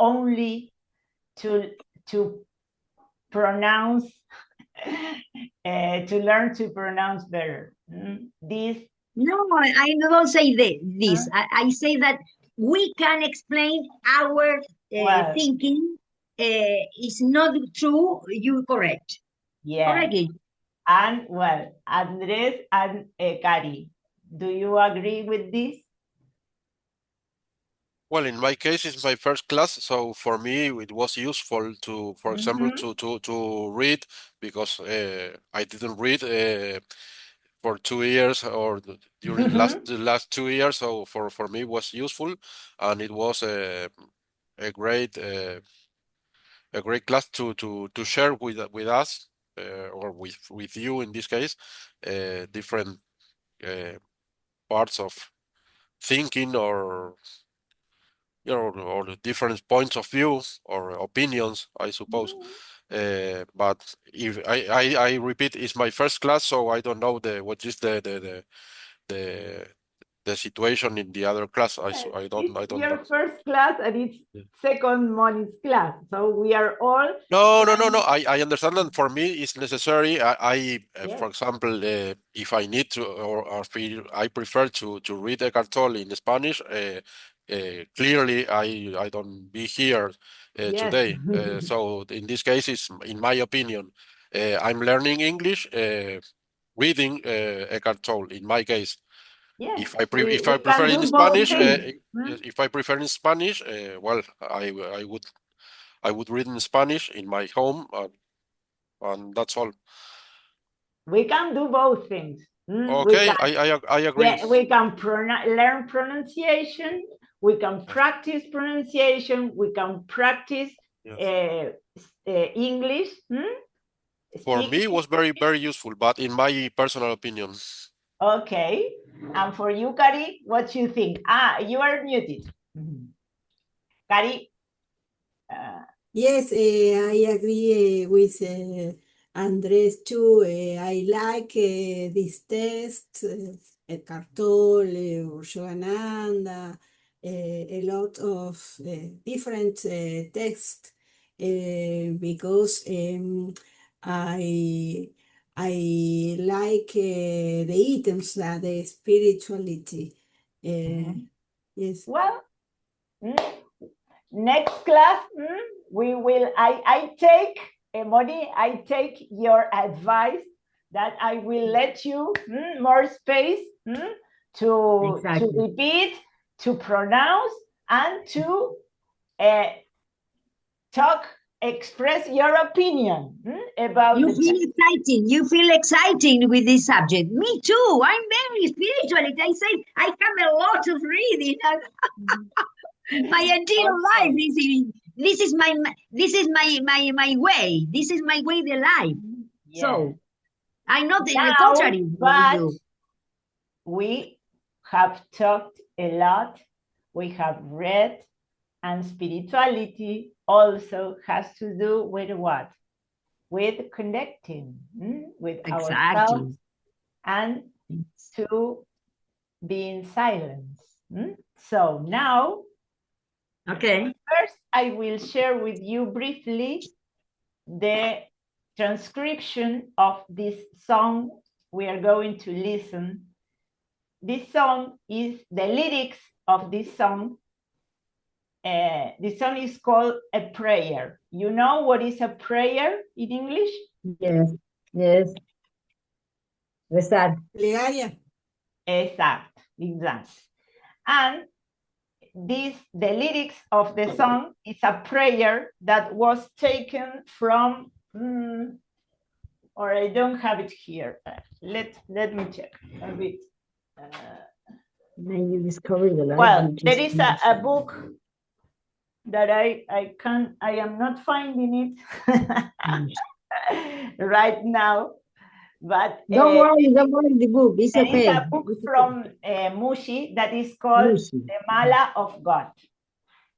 only to pronounce to learn to pronounce better. This. No, I don't say this. Huh? I say that we can explain our Well, thinking is not true. You correct. yeah. Correctly. And well, Andres and Cari, do you agree with this? Well, in my case, it's my first class, so for me it was useful to, for example, to read, because I didn't read for 2 years or during the last 2 years. So for me it was useful, and it was a great class to share with us, or with you in this case, different parts of thinking, or or the different points of view or opinions, I suppose. But if I repeat, it's my first class, so I don't know what is the the situation in the other class. I It's don't know. your first class and it's second morning's class. So we are all No. trying. I understand that for me it's necessary. Yes. For example, if I need to, or I prefer to read Eckhart Tolle in Spanish. Clearly, I don't be here Yes. today. So in this case, it's in my opinion. I'm learning English, reading Eckhart Tolle. In my case, Yes. if I We prefer can in do both Spanish, things. if I prefer in Spanish, well, I would read in Spanish in my home, and that's all. We can do both things. We Okay, can, I agree. yeah, we can learn pronunciation. We can practice pronunciation. We can practice Yes. English. For me, it Speaking. was very useful, but in my personal opinion. Okay. And for you, Kari, what you think? You are muted. Kari. Yes, I agree with Andres too. I like this text, Eckhart Tolle or Yogananda, a lot of different texts, because I like the items that the spirituality. Yes. Well, next class, we will. I take Moni. I take your advice that I will let you more space to repeat, to pronounce, and to talk, express your opinion about You the feel text. exciting. You feel exciting with this subject. Me too. I'm very spiritual. I say I have a lot of reading. My entire life is this is my way. This is my way the life. Yes. So I'm not in the Now, contrary. but we have talked a lot. We have read, and spirituality also has to do with what? With connecting with ourselves and to be in silence. So now, first I will share with you briefly the transcription of this song we are going to listen. This song is the lyrics of this song. The song is called A Prayer. You know what is a prayer in English? Yes. Rezar. Plegaria. Exact. And the lyrics of the song is a prayer that was taken from, or I don't have it here. Let me check a bit. Maybe discover the light. Well, there is a book that I am not finding it right now, but don't worry, the book. It's there okay. is a book from Mushi that is called The Mala of God.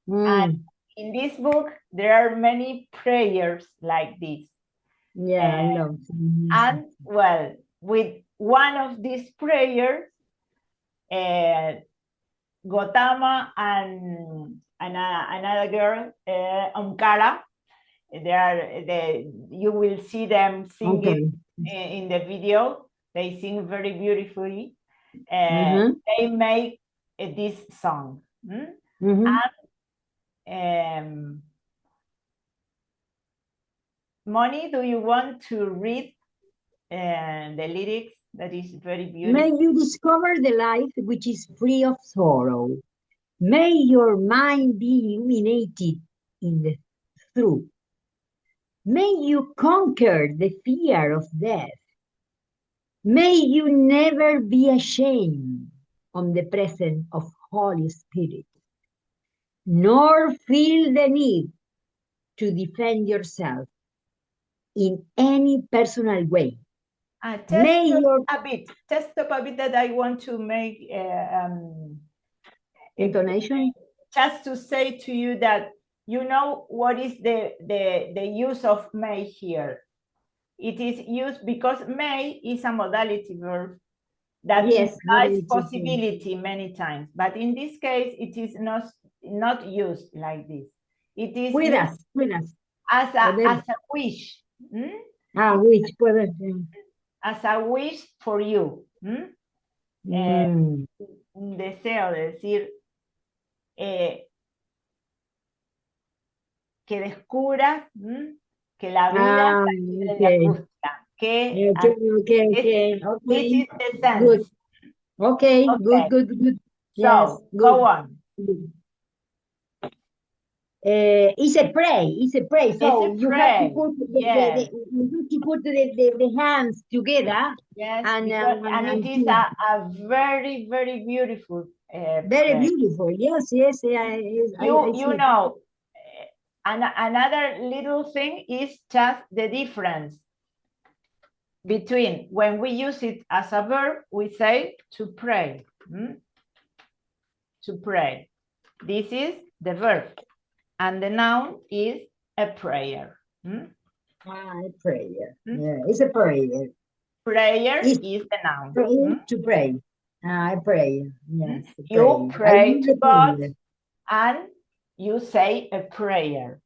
And in this book, there are many prayers like this. Yeah, I love. And well, with one of these prayers, Gotama and another girl, Omkara, you will see them singing Okay. in the video. They sing very beautifully. They make this song. And Moni, do you want to read the lyrics? That is very beautiful. May you discover the life which is free of sorrow. May your mind be illuminated in the truth. May you conquer the fear of death. May you never be ashamed on the presence of Holy Spirit, nor feel the need to defend yourself in any personal way. Just stop a bit that I want to make intonation. Just to say to you that you know what is the use of may here. It is used because may is a modality verb that implies possibility many times, but in this case it is not used like this. It is with us. As a wish. Wish, puede ser. As a wish for you. Un deseo de decir que descubras que la vida le gusta. Que this is the sense. Good. Okay. Good. Yes, so, good. Go on. It's a pray. So you have to put the hands together. Yes, and it is a very, very beautiful very beautiful. Yes. You know, another little thing is just the difference between when we use it as a verb, we say to pray. To pray. This is the verb. And the noun is a prayer. A prayer. Yeah, it's a prayer. Prayer is the noun. To pray. I pray. Yes. You pray to God and you say a prayer.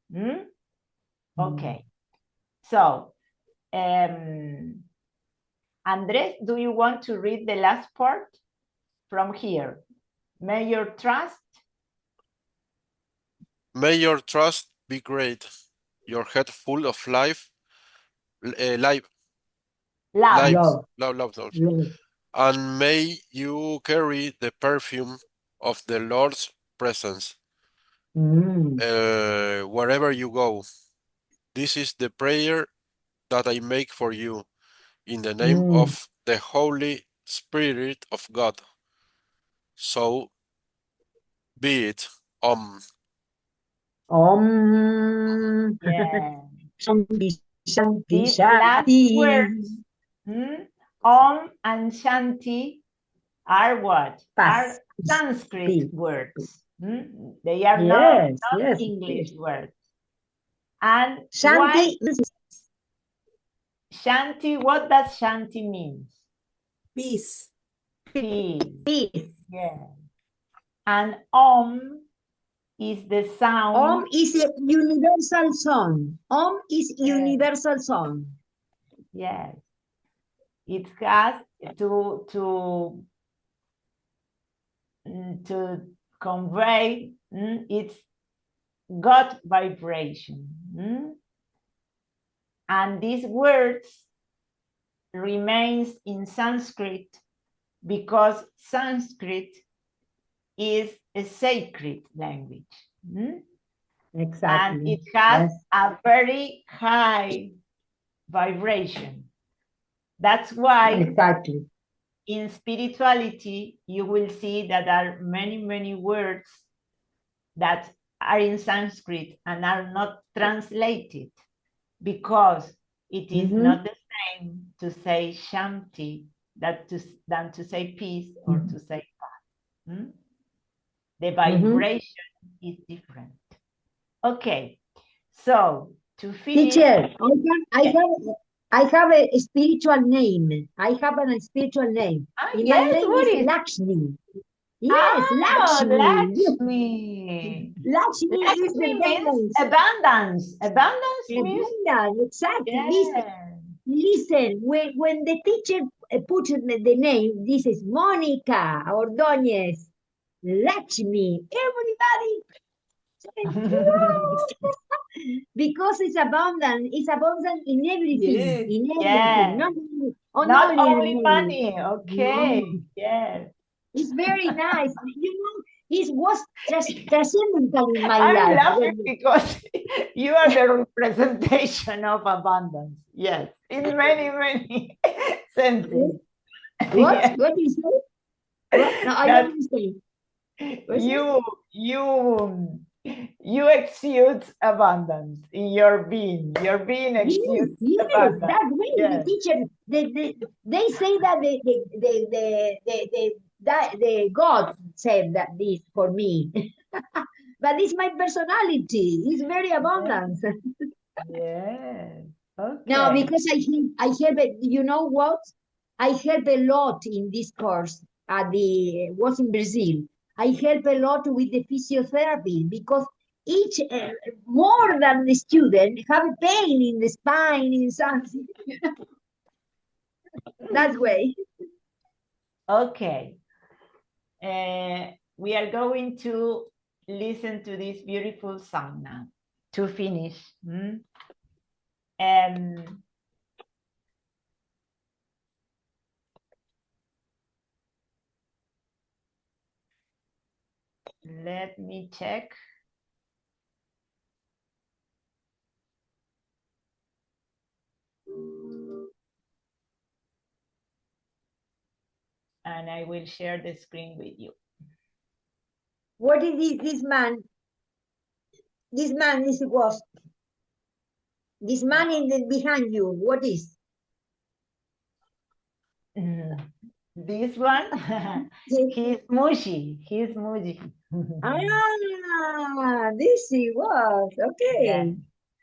Okay. So, Andres, do you want to read the last part from here? May your trust be great, your head full of love. And may you carry the perfume of the Lord's presence wherever you go. This is the prayer that I make for you in the name of the Holy Spirit of God. So be it. Yeah. These last words, and Shanti, are what? Are Sanskrit words. They are not English words. And Shanti, Shanti, what does Shanti mean? Peace. Yeah. And Om is the sound. Om is a universal song. Om is universal song. Yes. It has to convey its God vibration. And these words remains in Sanskrit because Sanskrit is a sacred language. Exactly. And it has a very high vibration. That's why in spirituality, you will see that there are many, many words that are in Sanskrit and are not translated because it is not the same to say Shanti than to say peace or to say God. The vibration is different. Okay, so to finish. Teacher, I have a spiritual name. I have a spiritual name. Yes, my name is Lakshmi. Yes, Lakshmi. Lakshmi. Lakshmi is the Lakshmi means balance. abundance. Abundance means Abundance, exactly. yeah. Listen, when the teacher put the name, this is Monica Ordóñez, Lakshmi, everybody says, wow! Because it's abundant in everything, Yes. not Not only only in money. money. Okay. No. Yes. It's very nice. It was just transcendental in my I'm life. laughing because you are the representation of abundance. Yes, in many, many senses. What? Yes. What is it? What? No, I That don't understand. What's you exude abundance in your being. Your being Yes, exudes yes, abundance. that way the Yes. teacher, they say that the God said that this for me, but it's my personality. It's very abundant. Yes. Now, Okay. because I help it, you know what? I help a lot in this course was in Brazil. I help a lot with the physiotherapy because each more than the student have a pain in the spine, in something that way. Okay. We are going to listen to this beautiful song now to finish. And let me check. And I will share the screen with you. What is this man? This man was this man in the behind you. What is? This one, he's mushy. He's mushy. This he was. Okay. Yeah,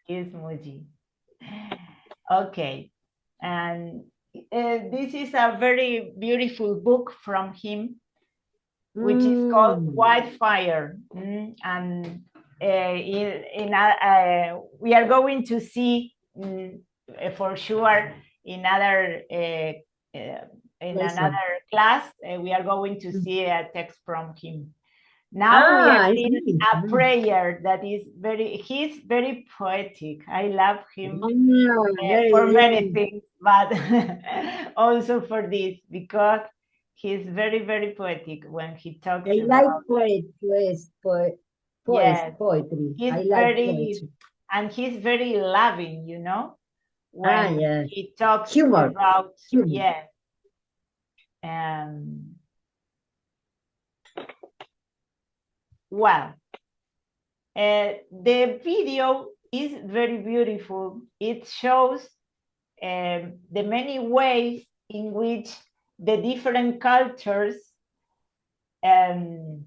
he's mushy. Okay. And this is a very beautiful book from him, which is called Wildfire. And we are going to see for sure in another class, we are going to see a text from him. Now we are in a prayer that is he's very poetic. I love him for many things, but also for this, because he's very, very poetic when he talks I about poetry. He's I like very poetry. and he's very loving, when he talks Humor. about Humor. Well, the video is very beautiful. It shows the many ways in which the different cultures honor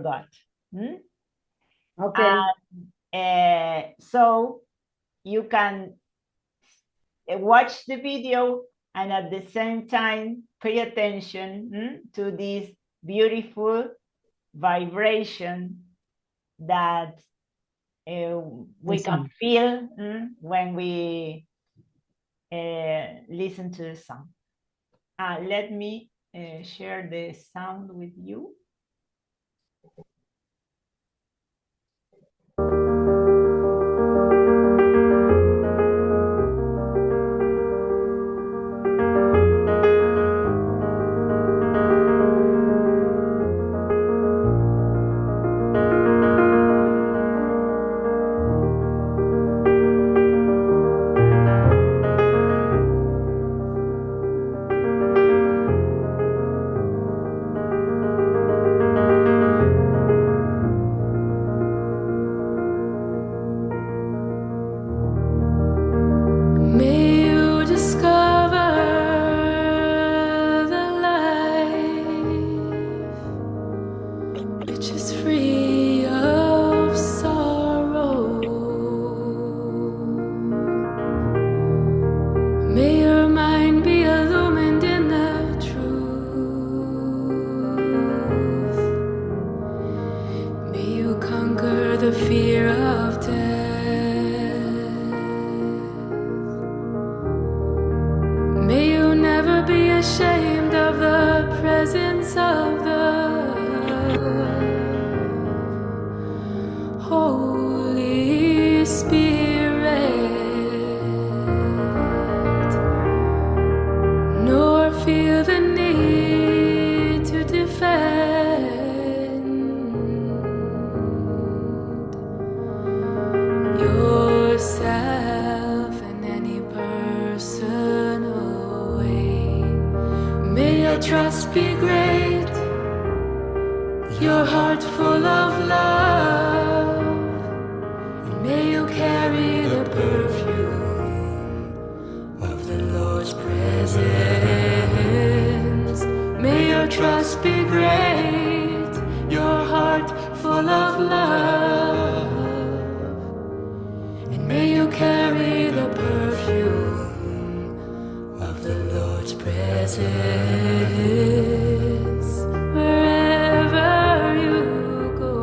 God. Okay. So you can watch the video and at the same time pay attention to this beautiful vibration that we can feel when we listen to the song. Let me share the sound with you. May you conquer the fear of death. May you never be ashamed of the presence of the Holy Spirit, nor feel the need to defend yourself in any personal way. May your trust be great, your heart full of love, and may you carry the perfume of the Lord's presence. May your trust be great, your heart full of love, and may you carry the perfume of the Lord's presence wherever you go.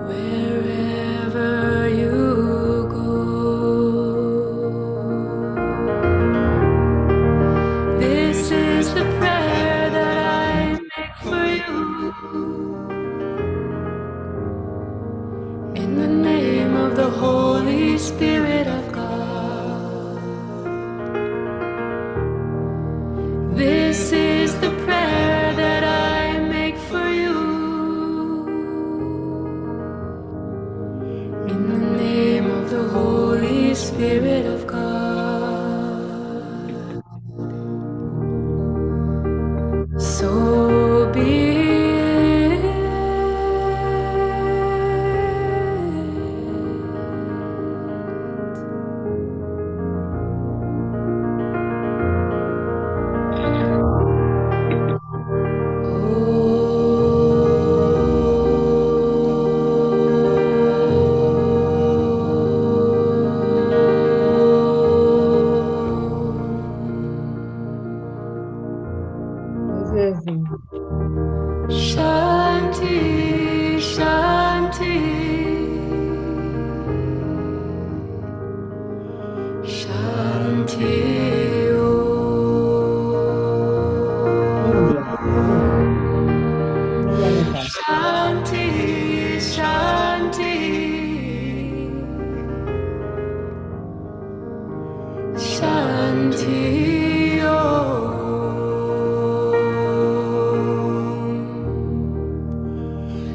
Wherever you go. This is the prayer that I make for you. In the name of the Holy Spirit of God. This is the prayer that I make for you. In the name of the Holy Spirit of God. So be Shanti, Shanti, Shanti. Shanti, Shanti, Shanti.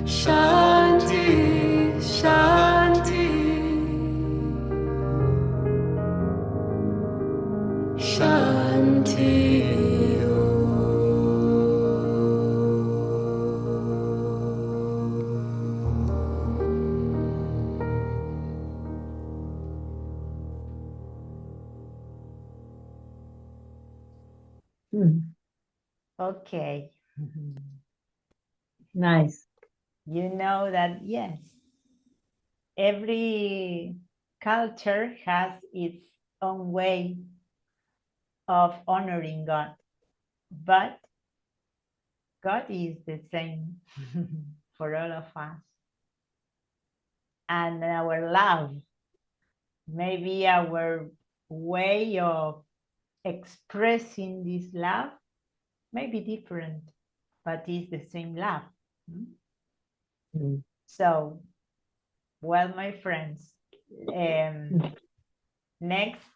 Shanti, Shanti, Shanti. Okay. Nice. You know that, yes, every culture has its own way of honoring God, but God is the same for all of us. And our love, maybe our way of expressing this love may be different, but it's the same love. So, well, my friends, next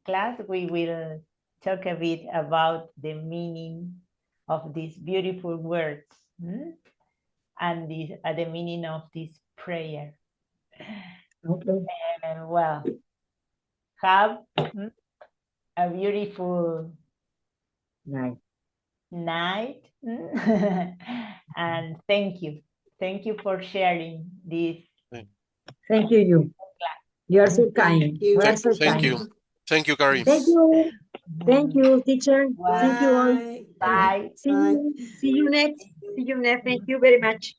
class we will talk a bit about the meaning of these beautiful words and the meaning of this prayer. Okay. And well, have a beautiful Nice. night. And thank you for sharing this. Thank you. You are so kind. you. We are so Thank kind. you. Thank you, Kari. Thank you. Thank you, teacher. Bye. Thank you all. Bye. Bye. See you next. See you next. Thank you very much.